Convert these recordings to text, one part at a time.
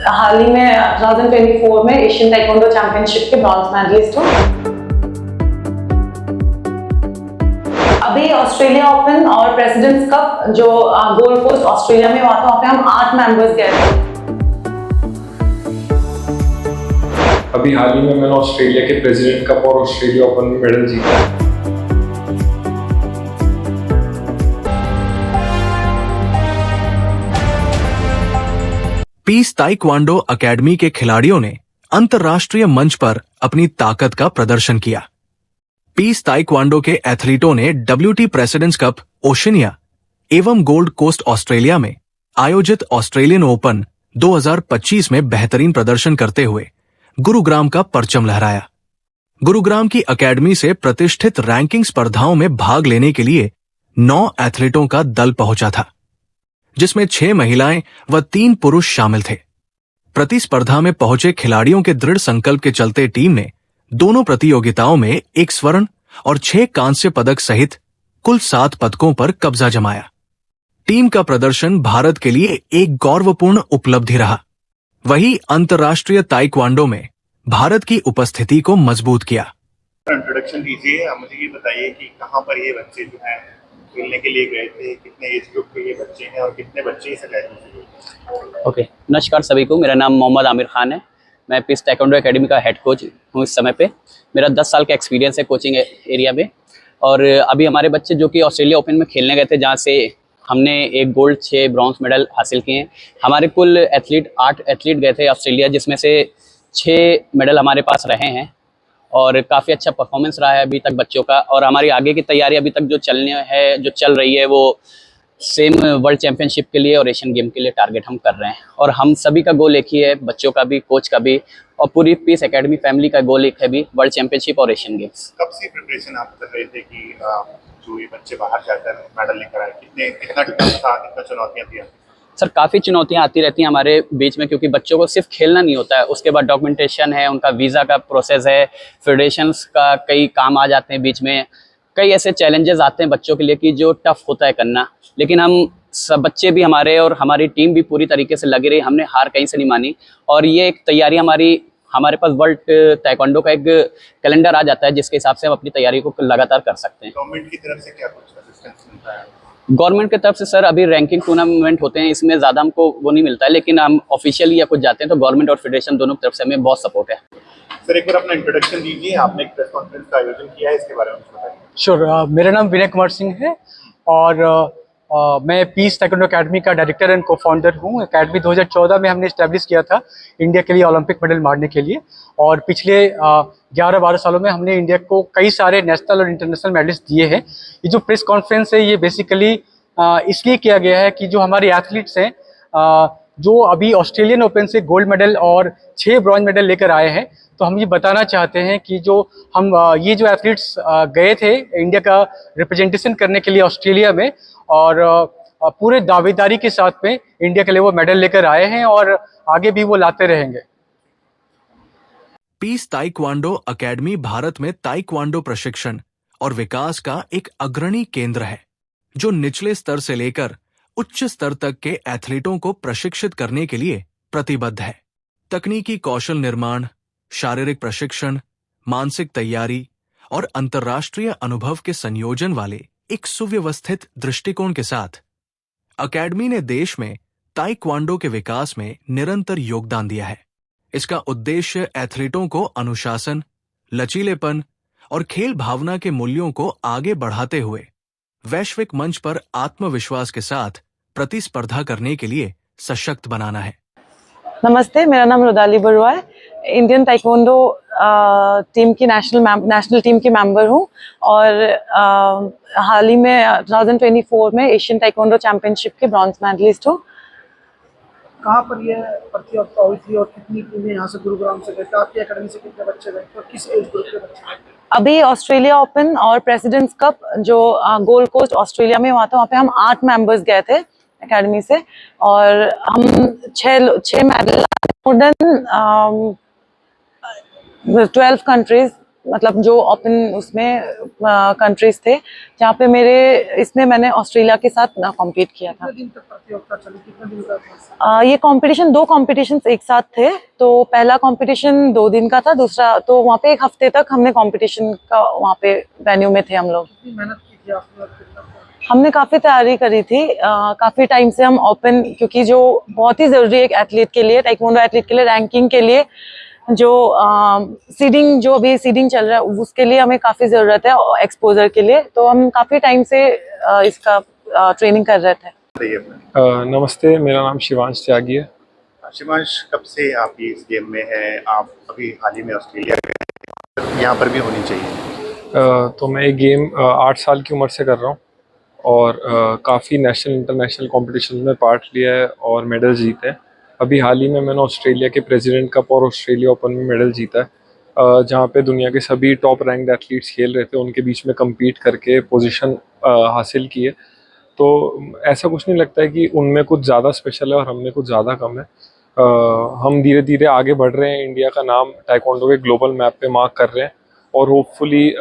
हाल ही में 2024 में Asian taekwondo championship के ब्रॉन्ज मेडलिस्ट हूँ। अभी ऑस्ट्रेलिया ओपन और प्रेसिडेंट्स कप जो गोल्ड कोस्ट ऑस्ट्रेलिया में हुआ था, वहाँ पे हम 8 मेंबर्स गए थे। अभी हाल ही में मैंने ऑस्ट्रेलिया के प्रेसिडेंट कप और ऑस्ट्रेलिया ओपन में मेडल जीता। पीस ताइक्वांडो अकेडमी के खिलाड़ियों ने अंतर्राष्ट्रीय मंच पर अपनी ताकत का प्रदर्शन किया। पीस ताइक्वांडो के एथलीटों ने WT प्रेसिडेंट्स कप ओशिनिया एवं गोल्ड कोस्ट ऑस्ट्रेलिया में आयोजित ऑस्ट्रेलियन ओपन 2025 में बेहतरीन प्रदर्शन करते हुए गुरुग्राम का परचम लहराया। गुरुग्राम की अकेडमी से प्रतिष्ठित रैंकिंग स्पर्धाओं में भाग लेने के लिए 9 एथलीटों का दल पहुंचा था, जिसमें 6 महिलाएं व 3 पुरुष शामिल थे। प्रतिस्पर्धा में पहुंचे खिलाड़ियों के दृढ़ संकल्प के चलते टीम ने दोनों प्रतियोगिताओं में 1 स्वर्ण और 6 कांस्य पदक सहित कुल 7 पदकों पर कब्जा जमाया। टीम का प्रदर्शन भारत के लिए एक गौरवपूर्ण उपलब्धि रहा। वहीं अंतर्राष्ट्रीय ताइक्वांडो में भारत की उपस्थिति को मजबूत किया। इंट्रोडक्शन दीजिए, मुझे ये बताइए कि कहाँ पर ये बच्चे जो हैं खेलने के लिए गए थे, कितने एज ग्रुप के ये बच्चे हैं और कितने बच्चे इस अकेडमी से गए? ओके, नमस्कार सभी को। मेरा नाम मोहम्मद आमिर खान है। मैं पीस ताइक्वांडो एकेडमी का हेड कोच हूँ इस समय पे। मेरा 10 साल का एक्सपीरियंस है कोचिंग एरिया में। और अभी हमारे बच्चे जो कि ऑस्ट्रेलिया ओपन में खेलने गए थे, जहाँ से हमने 1 गोल्ड 6 ब्रॉन्ज मेडल हासिल किए हैं। हमारे कुल 8 एथलीट गए थे ऑस्ट्रेलिया, जिसमें से 6 मेडल हमारे पास रहे हैं और काफ़ी अच्छा परफॉर्मेंस रहा है अभी तक बच्चों का। और हमारी आगे की तैयारी अभी तक जो चल रही है वो सेम वर्ल्ड चैंपियनशिप के लिए और एशियन गेम के लिए टारगेट हम कर रहे हैं। और हम सभी का गोल एक ही है, बच्चों का भी, कोच का भी, और पूरी पीस एकेडमी फैमिली का गोल एक है भी, वर्ल्ड चैंपियनशिप और एशियन गेम्स। कब से प्रिपरेशन आप कर रहे थे कि जो ये बच्चे बाहर जाकर मेडल लेकर आए? कितना टफ था, कितना चुनौतियाँ थी? सर, काफ़ी चुनौतियां आती रहती हैं हमारे बीच में, क्योंकि बच्चों को सिर्फ खेलना नहीं होता है, उसके बाद डॉक्यूमेंटेशन है, उनका वीज़ा का प्रोसेस है, फेडरेशंस का कई काम आ जाते हैं बीच में। कई ऐसे चैलेंजेस आते हैं बच्चों के लिए कि जो टफ होता है करना। लेकिन हम सब बच्चे भी हमारे और हमारी टीम भी पूरी तरीके से लगी रही। हमने हार कहीं से नहीं मानी। और ये एक तैयारी हमारे पास वर्ल्ड ताइक्वांडो का एक कैलेंडर आ जाता है, जिसके हिसाब से हम अपनी तैयारी को लगातार कर सकते हैं। गवर्नमेंट की तरफ से क्या कुछ असिस्टेंस मिलता है? गवर्नमेंट की तरफ से सर अभी रैंकिंग टूर्नामेंट होते हैं, इसमें ज़्यादा हमको वो नहीं मिलता है, लेकिन हम ऑफिशियली या कुछ जाते हैं तो गवर्नमेंट और फेडरेशन दोनों की तरफ से हमें बहुत सपोर्ट है। सर, एक बार अपना इंट्रोडक्शन दीजिए। आपने एक प्रेस कॉन्फ्रेंस का आयोजन किया है, इसके बारे में कुछ बताइए। श्योर। मेरा नाम विनय कुमार सिंह है और मैं पीस ताइक्वांडो अकेडमी का डायरेक्टर एंड को-फाउंडर हूँ। अकेडमी 2014 में हमने इस्टेब्लिश किया था इंडिया के लिए ओलंपिक मेडल मारने के लिए। और पिछले 11-12 सालों में हमने इंडिया को कई सारे नेशनल और इंटरनेशनल मेडल्स दिए हैं। ये जो प्रेस कॉन्फ्रेंस है, ये बेसिकली इसलिए किया गया है कि जो हमारे एथलीट्स हैं, जो अभी ऑस्ट्रेलियन ओपन से गोल्ड मेडल और 6 ब्रॉन्ज मेडल लेकर आए हैं, तो हम ये बताना चाहते हैं कि जो हम ये जो एथलीट्स गए थे इंडिया का रिप्रेजेंटेशन करने के लिए ऑस्ट्रेलिया में, और पूरे दावेदारी के साथ में इंडिया के लिए वो मेडल लेकर आए हैं और आगे भी वो लाते रहेंगे। पीस ताइक्वांडो अकेडमी भारत में ताइक्वांडो प्रशिक्षण और विकास का एक अग्रणी केंद्र है, जो निचले स्तर से लेकर उच्च स्तर तक के एथलीटों को प्रशिक्षित करने के लिए प्रतिबद्ध है। तकनीकी कौशल निर्माण, शारीरिक प्रशिक्षण, मानसिक तैयारी और अंतर्राष्ट्रीय अनुभव के संयोजन वाले एक सुव्यवस्थित दृष्टिकोण के साथ अकेडमी ने देश में ताइक्वांडो के विकास में निरंतर योगदान दिया है। इसका उद्देश्य एथलीटों को अनुशासन, लचीलेपन और खेल भावना के मूल्यों को आगे बढ़ाते हुए वैश्विक मंच पर आत्मविश्वास के साथ प्रतिस्पर्धा करने के लिए सशक्त बनाना है। नमस्ते, मेरा नाम रुदाली बरुआ है। इंडियन ताइक्वांडो टीम की नेशनल टीम की मेंबर हूँ और हाल ही में 2024 में एशियन ताइक्वांडो चैंपियनशिप के ब्रॉन्ज मेडलिस्ट हूँ। कहाँ पर यह प्रतियोगिता हुई थी और कितनी टीमें यहाँ से गुरुग्राम से गए थे? आपकी एकेडमी से कितने बच्चे गए और किस एज ग्रुप के बच्चे गए? अभी ऑस्ट्रेलिया ओपन और प्रेसिडेंट्स कप जो गोल्ड कोस्ट ऑस्ट्रेलिया में हुआ था, वहाँ पे हम 8 मेंबर्स गए थे एकेडमी से और हम 6 मेडल, मोर देन 12 कंट्रीज मतलब जो ओपन उसमें कंट्रीज थे जहाँ पे इसमें मैंने ऑस्ट्रेलिया के साथ कॉम्पीट किया था। कितने दिन तक प्रतियोगिता चली, कितने दिन का था? ये कंपटीशन 2 कॉम्पिटिशन्स एक साथ थे। तो पहला कंपटीशन 2 दिन का था, दूसरा तो वहाँ पे 1 हफ्ते तक हमने कंपटीशन का वहाँ पे वेन्यू में थे हम लोग। कितनी मेहनत की थी आपने और कितना? हमने काफ़ी तैयारी करी थी। काफ़ी टाइम से हम ओपन, क्योंकि जो बहुत ही ज़रूरी है एक एथलीट के लिए, ताइक्वांडो एथलीट के लिए, रैंकिंग के लिए, जो सीडिंग जो अभी सीडिंग चल रहा है उसके लिए हमें काफ़ी ज़रूरत है एक्सपोजर के लिए। तो हम काफ़ी टाइम से इसका ट्रेनिंग कर रहे थे। बताइए अपना। नमस्ते, मेरा नाम शिवांश त्यागी है। शिवांश, कब से आप ये इस गेम में हैं? आप अभी हाल ही में ऑस्ट्रेलिया गए, यहाँ पर भी होनी चाहिए। तो मैं ये गेम 8 साल की उम्र से कर रहा हूँ और काफ़ी नेशनल इंटरनेशनल कंपटीशन में पार्ट लिया है और मेडल जीते हैं। अभी हाल ही में मैंने ऑस्ट्रेलिया के प्रेसिडेंट कप और ऑस्ट्रेलिया ओपन में मेडल जीता है, जहाँ पे दुनिया के सभी टॉप रैंक्ड एथलीट्स खेल रहे थे, उनके बीच में कम्पीट करके पोजीशन हासिल की है। तो ऐसा कुछ नहीं लगता है कि उनमें कुछ ज़्यादा स्पेशल है और हम में कुछ ज़्यादा कम है। हम धीरे धीरे आगे बढ़ रहे हैं, इंडिया का नाम ताइक्वांडो के ग्लोबल मैप पे मार्क कर रहे हैं और होपफुली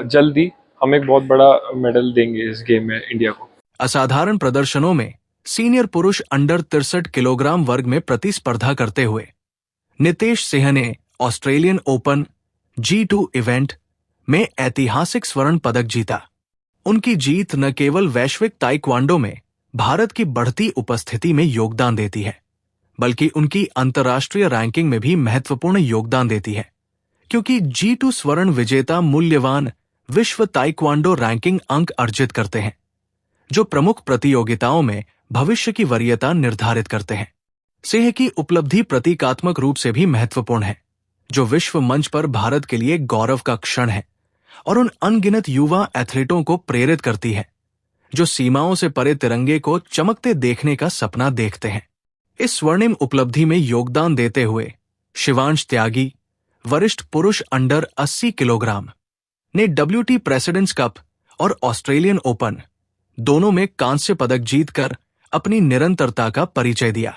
जल्दी हम एक बहुत बड़ा मेडल देंगे इस गेम में इंडिया को। असाधारण प्रदर्शनों में सीनियर पुरुष अंडर 63 किलोग्राम वर्ग में प्रतिस्पर्धा करते हुए नितेश सिंह ने ऑस्ट्रेलियन ओपन G2 इवेंट में ऐतिहासिक स्वर्ण पदक जीता। उनकी जीत न केवल वैश्विक ताइक्वांडो में भारत की बढ़ती उपस्थिति में योगदान देती है, बल्कि उनकी अंतर्राष्ट्रीय रैंकिंग में भी महत्वपूर्ण योगदान देती है, क्योंकि G2 स्वर्ण विजेता मूल्यवान विश्व ताइक्वांडो रैंकिंग अंक अर्जित करते हैं, जो प्रमुख प्रतियोगिताओं में भविष्य की वरीयता निर्धारित करते हैं। सिंह की उपलब्धि प्रतीकात्मक रूप से भी महत्वपूर्ण है, जो विश्व मंच पर भारत के लिए गौरव का क्षण है और उन अनगिनत युवा एथलीटों को प्रेरित करती है जो सीमाओं से परे तिरंगे को चमकते देखने का सपना देखते हैं। इस स्वर्णिम उपलब्धि में योगदान देते हुए शिवांश त्यागी, वरिष्ठ पुरुष अंडर 80 किलोग्राम, ने WT प्रेसिडेंट्स कप और ऑस्ट्रेलियन ओपन दोनों में कांस्य पदक जीतकर अपनी निरंतरता का परिचय दिया।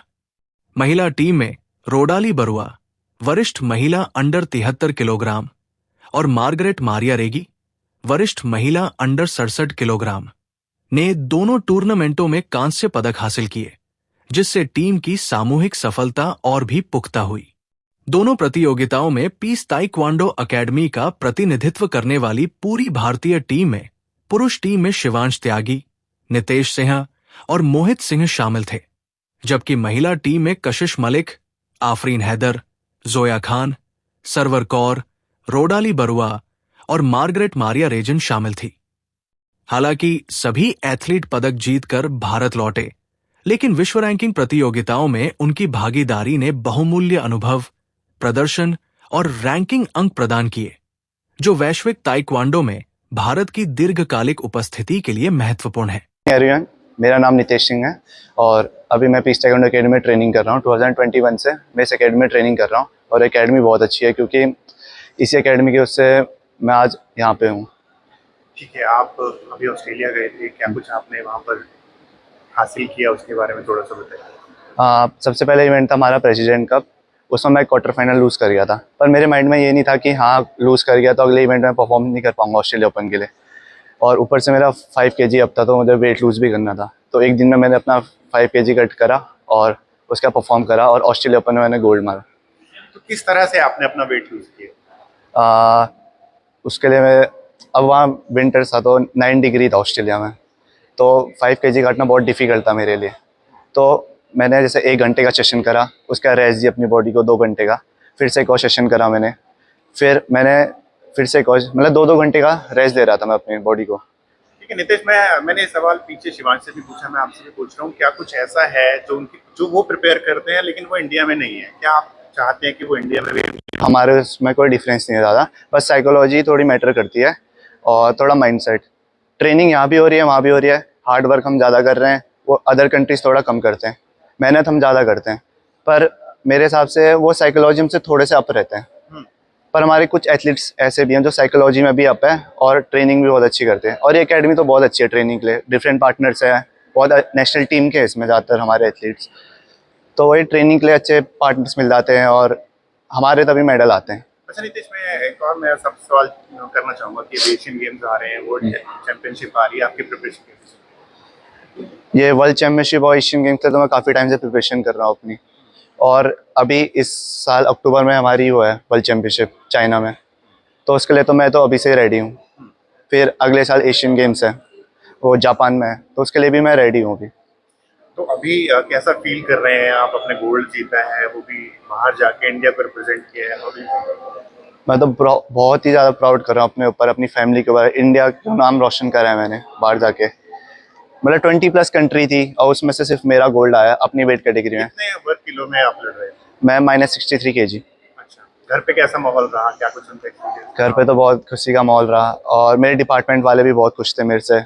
महिला टीम में रोडाली बरुआ, वरिष्ठ महिला अंडर 73 किलोग्राम, और मार्गरेट मारिया रेगी, वरिष्ठ महिला अंडर 67 किलोग्राम, ने दोनों टूर्नामेंटों में कांस्य पदक हासिल किए, जिससे टीम की सामूहिक सफलता और भी पुख्ता हुई। दोनों प्रतियोगिताओं में पीस ताइक्वांडो अकेडमी का प्रतिनिधित्व करने वाली पूरी भारतीय टीम में पुरुष टीम में शिवांश त्यागी, नितेश सिंह और मोहित सिंह शामिल थे, जबकि महिला टीम में कशिश मलिक, आफरीन हैदर, जोया खान, सरवर कौर, रोडाली बरुआ और मार्गरेट मारिया रेजन शामिल थी। हालांकि सभी एथलीट पदक जीतकर भारत लौटे, लेकिन विश्व रैंकिंग प्रतियोगिताओं में उनकी भागीदारी ने बहुमूल्य अनुभव, प्रदर्शन और रैंकिंग अंक प्रदान किए, जो वैश्विक ताइक्वांडो में भारत की दीर्घकालिक उपस्थिति के लिए महत्वपूर्ण है। एवरीवन, मेरा नाम नितेश सिंह है और अभी मैं पीस ताइक्वांडो अकेडमी में ट्रेनिंग कर रहा हूँ। 2021 से मैं इस अकेडमी में ट्रेनिंग कर रहा हूँ और एकेडमी बहुत अच्छी है, क्योंकि इसी एकेडमी की उससे मैं आज यहाँ पे हूँ। ठीक है, आप अभी ऑस्ट्रेलिया गए थे, क्या कुछ आपने वहाँ पर हासिल किया, उसके बारे में थोड़ा सा बताइए। सबसे पहले इवेंट था हमारा प्रेसिडेंट कप। उसमें मैं क्वार्टर फाइनल लूज़ कर गया था, पर मेरे माइंड में ये नहीं था कि हाँ लूज़ कर गया तो अगले इवेंट में परफॉर्म नहीं कर पाऊंगा ऑस्ट्रेलिया ओपन के लिए। और ऊपर से मेरा 5 kg अब था, तो मुझे वेट लूज़ भी करना था। तो एक दिन में मैंने अपना 5 kg कट करा और उसका परफॉर्म करा और ऑस्ट्रेलिया ओपन में मैंने गोल्ड मारा। तो किस तरह से आपने अपना वेट लूज किया? उसके लिए मैं, अब वहाँ विंटर था तो 9 डिग्री था ऑस्ट्रेलिया में, तो 5 kg काटना बहुत डिफ़िकल्ट था मेरे लिए। तो मैंने जैसे 1 घंटे का सेशन करा, उसका रेस्ट दी अपनी बॉडी को 2 घंटे का, फिर से एक और सेशन करा मैंने, फिर से एक और, मतलब 2-2 घंटे का रेस्ट दे रहा था मैं अपनी बॉडी को। ठीक है नितेश, मैंने सवाल पीछे शिवांश से भी पूछा, मैं आपसे भी पूछ रहा हूँ, क्या कुछ ऐसा है जो वो प्रिपेयर करते हैं लेकिन वो इंडिया में नहीं है? क्या आप चाहते हैं कि वो इंडिया में भी? हमारे उसमें कोई डिफरेंस नहीं है ज़्यादा, बस साइकोलॉजी थोड़ी मैटर करती है और थोड़ा माइंडसेट। ट्रेनिंग यहाँ भी हो रही है, वहाँ भी हो रही है, हार्ड वर्क हम ज़्यादा कर रहे हैं, वो अदर कंट्रीज़ थोड़ा कम करते हैं, मेहनत हम ज़्यादा करते हैं, पर मेरे हिसाब से वो साइकोलॉजी से थोड़े से अप रहते हैं। पर हमारे कुछ एथलीट्स ऐसे भी हैं जो साइकोलॉजी में भी अप है और ट्रेनिंग भी बहुत अच्छी करते हैं। और ये एकेडमी तो बहुत अच्छी है ट्रेनिंग के लिए, डिफरेंट पार्टनर्स हैं, बहुत नेशनल टीम के इसमें ज़्यादातर हमारे एथलीट्स, तो वही ट्रेनिंग के लिए अच्छे पार्टनर्स मिल जाते हैं और हमारे तभी मेडल आते हैं। अच्छा नीतीश, मैं एक और मैं सब सवाल करना चाहूँगा कि एशियन गेम्स आ रहे हैं, वर्ल्ड चैंपियनशिप आ रही है, आपकी प्रिपरेशन कैसी? ये वर्ल्ड चैम्पियनशिप और एशियन गेम्स से तो मैं काफ़ी टाइम से प्रिपरेशन कर रहा हूँ अपनी। और अभी इस साल अक्टूबर में हमारी वो है वर्ल्ड चैम्पियनशिप चाइना में, तो उसके लिए तो मैं तो अभी से रेडी हूँ। फिर अगले साल एशियन गेम्स है, वो जापान में है, तो उसके लिए भी मैं रेडी हूँ अभी। तो अभी कैसा फील कर रहे हैं आप? अपने गोल्ड जीता है, वो भी बाहर जाके इंडिया को रिप्रेजेंट किया है, अभी मैं तो बहुत ही ज़्यादा प्राउड कर रहा हूँ अपने ऊपर, अपनी फैमिली के ऊपर। इंडिया का नाम रोशन करा है मैंने बाहर जाके। मतलब 20+ कंट्री थी और उसमें से सिर्फ मेरा गोल्ड आया अपनी वेट कैटेगरी में। कितने वर्ग किलो में आप लड़ रहे हैं? मैं -63 kg। अच्छा, घर पे कैसा माहौल रहा? क्या कुछ उनका एक्सपीरियंस? घर पे तो बहुत खुशी का माहौल रहा और मेरे डिपार्टमेंट वाले भी बहुत खुश थे मेरे से।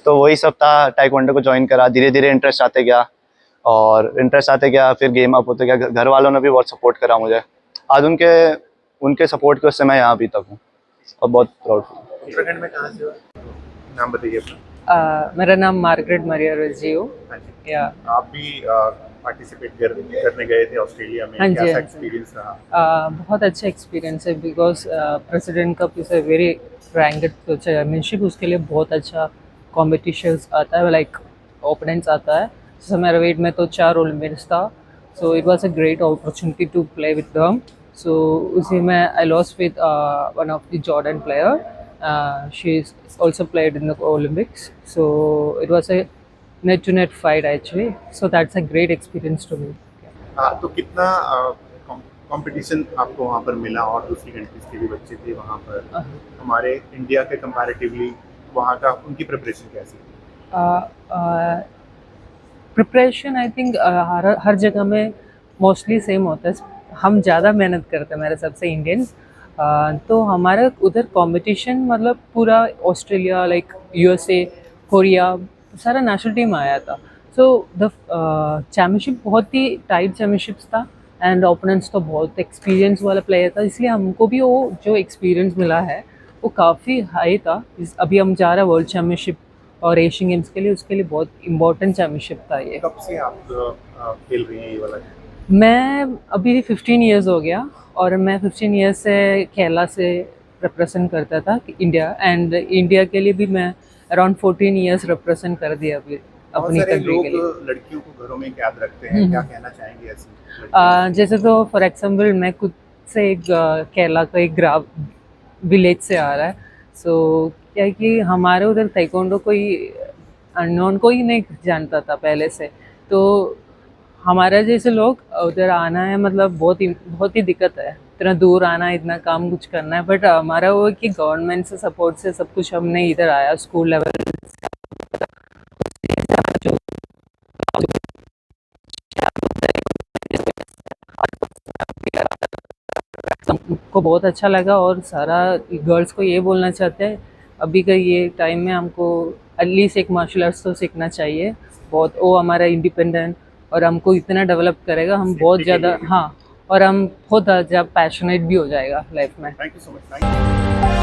तो वही सब था, ताइक्वांडो को ज्वाइन करा, धीरे धीरे इंटरेस्ट आते गया और इंटरेस्ट आते गया, फिर गेम अप होते गया। घर वालों ने भी बहुत सपोर्ट करा मुझे। आज उनके सपोर्ट की वजह से मैं यहाँ अभी तक हूँ और बहुत प्राउड हूँ। उत्तराखंड में कहाँ से हो? नाम बताइए अपना। मेरा नाम मार्गरेट मरिया रोजियो। हाँ जी। या आप भी पार्टिसिपेट करने गए थे ऑस्ट्रेलिया में, हाँ जी, कैसा हाँ जी। एक्सपीरियंस रहा? बहुत अच्छा एक्सपीरियंस है because president cup is a very ranked championship. उसके लिए बहुत अच्छा कॉम्पिटिशन्स आता है, लाइक ओपोनेंट्स आता है। जैसे मेरा वेट में तो 4 ओलंपियंस था, so it was a great opportunity to play with them. So उसी में I lost with one of the Jordan player. She is also played in the Olympics, so it was a net-to-net fight actually. So that's a great experience to me. तो कितना competition आपको वहाँ पर मिला? और दूसरी कंट्रीज के भी बच्चे थे वहाँ पर, हमारे इंडिया के कंपैरेटिवली वहाँ का उनकी प्रिपरेशन कैसी थी? प्रिपरेशन आई थिंक हर जगह में मोस्टली सेम होता है। हम ज़्यादा मेहनत करते हैं मेरे हिसाब से इंडियंस। तो हमारा उधर कंपटीशन मतलब पूरा ऑस्ट्रेलिया, लाइक यूएसए, कोरिया, सारा नेशनल टीम आया था। सो द चैम्पियनशिप बहुत ही टाइट चैम्पियनशिप्स था एंड ओपोनेंट्स तो बहुत एक्सपीरियंस वाला प्लेयर था, इसलिए हमको भी वो जो एक्सपीरियंस मिला है वो काफ़ी हाई था। अभी हम जा रहे हैं वर्ल्ड चैम्पियनशिप और एशियन गेम्स के लिए, उसके लिए बहुत इम्पोर्टेंट चैम्पियनशिप था ये। कब से आप खेल रही हैं ये वाला? मैं अभी 15 इयर्स हो गया और मैं 15 इयर्स से केरला से रिप्रेजेंट करता था इंडिया, एंड इंडिया के लिए भी मैं अराउंड 14 इयर्स रिप्रेजेंट कर दिया अभी अपनी कंट्री के लिए। लड़कियों को घरों में याद रखते हैं, क्या कहना चाहेंगे ऐसी? जैसे तो फॉर एग्जांपल मैं खुद से एक केरला का एक विलेज से आ रहा है। सो क्या है कि हमारे उधर ताइक्वांडो कोई अननोन कोई नहीं जानता था पहले से, तो हमारे जैसे लोग उधर आना है मतलब बहुत ही दिक्कत है, इतना दूर आना है, इतना काम कुछ करना है। बट हमारा वो कि गवर्नमेंट से सपोर्ट से सब कुछ हमने इधर आया स्कूल लेवल हमको बहुत अच्छा लगा। और सारा गर्ल्स को ये बोलना चाहते हैं अभी का ये टाइम में हमको एटलीस्ट एक मार्शल आर्ट्स तो सीखना चाहिए। बहुत वो हमारा इंडिपेंडेंट और हमको इतना डेवलप करेगा, हम बहुत ज़्यादा, हाँ, और हम बहुत ज़्यादा पैशनेट भी हो जाएगा लाइफ में। Thank you so much.